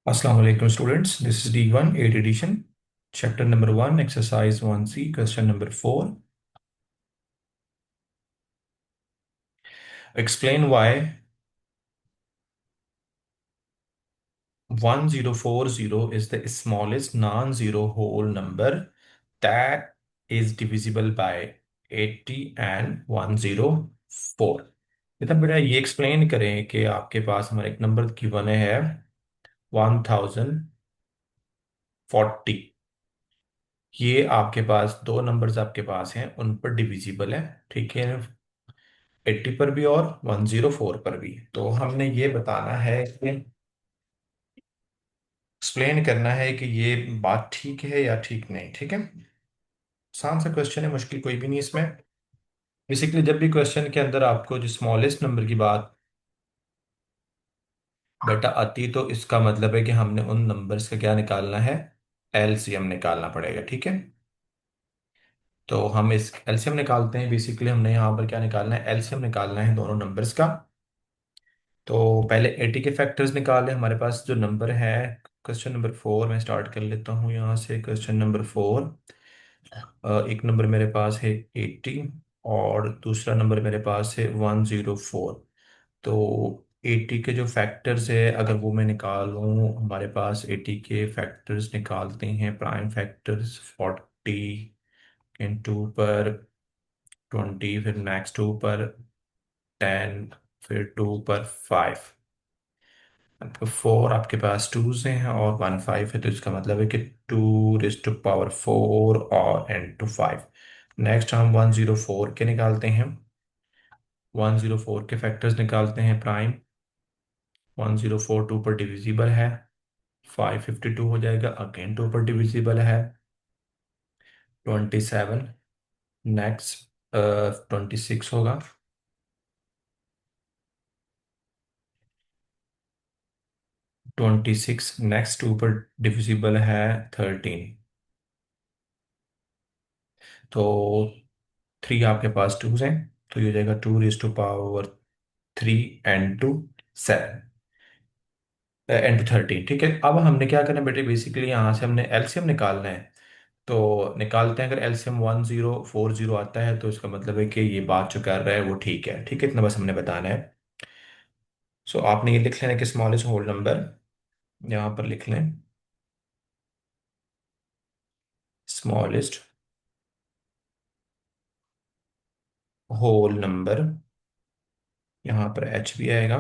Assalamu alaikum students. This is D1 8 edition. Chapter number 1, exercise 1C, question number 4. Explain why 1040 is the smallest non-zero whole number that is divisible by 80 and 104. बेटा ये explain करें कि आपके पास हमारा एक number given है 1040। ये आपके पास दो नंबर्स आपके पास हैं, उन पर डिविजिबल है, ठीक है। 80 पर भी और 104 पर भी। तो हमने ये बताना है कि एक्सप्लेन करना है कि ये बात ठीक है या ठीक नहीं, ठीक है। आसान सा क्वेश्चन है, मुश्किल कोई भी नहीं इसमें। बेसिकली जब भी क्वेश्चन के अंदर आपको जो स्मॉलेस्ट नंबर की बात बेटा आती, तो इसका मतलब है कि हमने उन नंबर्स का क्या निकालना है, एलसीएम निकालना पड़ेगा, ठीक है। तो हम इस एलसीएम निकालते हैं। बेसिकली हमने यहाँ पर क्या निकालना है, एलसीएम निकालना है दोनों नंबर्स का। तो पहले 80 के फैक्टर्स निकाले हमारे पास जो नंबर है। क्वेश्चन नंबर 4 मैं स्टार्ट कर लेता हूँ यहाँ से। क्वेश्चन नंबर 4, एक नंबर मेरे पास है 80 और दूसरा नंबर मेरे पास है 104। तो 80 के जो फैक्टर्स है अगर वो मैं निकालूँ, हमारे पास 80 के फैक्टर्स निकालते हैं। प्राइम फैक्टर्स 40 टू पर 20, फिर नेक्स्ट टू पर 10, फिर टू पर 5। आपको 4 आपके पास टूज हैं और 1 5 है, तो इसका मतलब है कि 2 raised to power 4 और n to 5। नेक्स्ट हम 104 के निकालते हैं। 104 के फैक्टर्स निकालते हैं। प्राइम 104 टू पर डिविजिबल है, 552 हो जाएगा। अगेन टू पर डिविजिबल है, 27। नेक्स्ट 26 होगा। 26 नेक्स्ट टू पर डिविजिबल है 13। तो 3 आपके पास टूज हैं, तो ये हो जाएगा 2 raised to power 3 n to 7, n to 13, ठीक है। अब हमने क्या करना है बेटे, बेसिकली यहाँ से हमने एलसीएम निकालना है। तो निकालते हैं। अगर एलसीएम 1040 आता है तो इसका मतलब है कि ये बात जो कर रहा है वो ठीक है, ठीक है। इतना बस हमने बताना है। सो आपने ये लिख लेना कि स्मॉलेस्ट होल नंबर, यहाँ पर लिख लें स्मॉलेस्ट होल नंबर, यहाँ पर एच भी आएगा।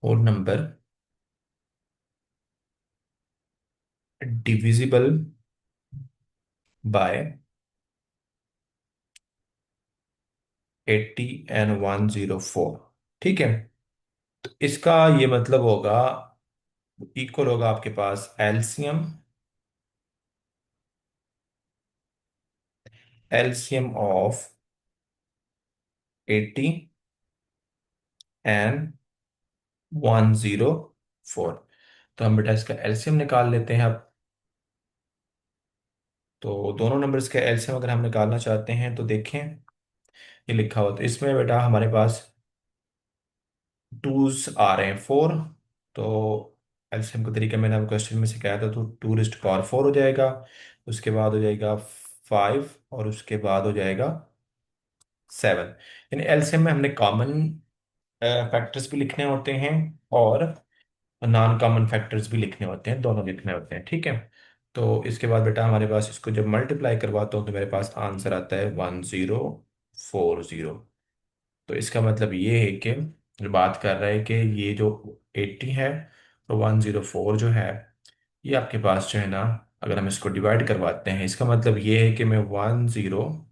Whole number divisible by 80 and 104, ठीक है। तो इसका ये मतलब होगा, इक्वल होगा आपके पास एलसीएम, एलसीएम ऑफ 80 एंड 104। तो हम बेटा इसका एलसीएम निकाल लेते हैं अब। तो दोनों नंबर्स का एलसीएम अगर हम निकालना चाहते हैं तो देखें, ये लिखा हुआ, तो इसमें बेटा हमारे पास टूज आ रहे हैं 4। तो एलसीएम का तरीका मैंने आपको क्वेश्चन में सिखाया था। तो 2 raised to power 4 हो जाएगा, उसके बाद हो जाएगा 5 और उसके बाद हो जाएगा 7। यानी एलसीएम में हमने कॉमन फैक्टर्स भी लिखने होते हैं और नॉन कॉमन फैक्टर्स भी लिखने होते हैं, दोनों लिखने होते हैं, ठीक है। तो इसके बाद बेटा हमारे पास इसको जब मल्टीप्लाई करवाता हूँ तो मेरे पास आंसर आता है 1040। तो इसका मतलब ये है कि जो बात कर रहा है कि ये जो 80 है और 104 जो है, ये आपके पास जो है ना, अगर हम इसको डिवाइड करवाते हैं, इसका मतलब ये है कि मैं 1040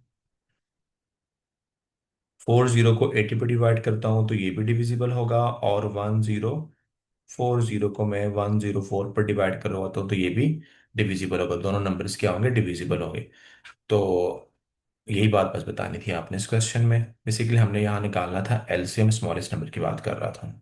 को 80 पे डिवाइड करता हूँ तो ये भी डिविजिबल होगा, और 1040 को मैं 104 पर डिवाइड करवाता हूँ तो ये भी डिविजिबल होगा। दोनों नंबर्स क्या होंगे, डिविजिबल होंगे। तो यही बात बस बतानी थी आपने इस क्वेश्चन में। बेसिकली हमने यहाँ निकालना था एलसीएम, स्मॉलेस्ट नंबर की बात कर रहा था।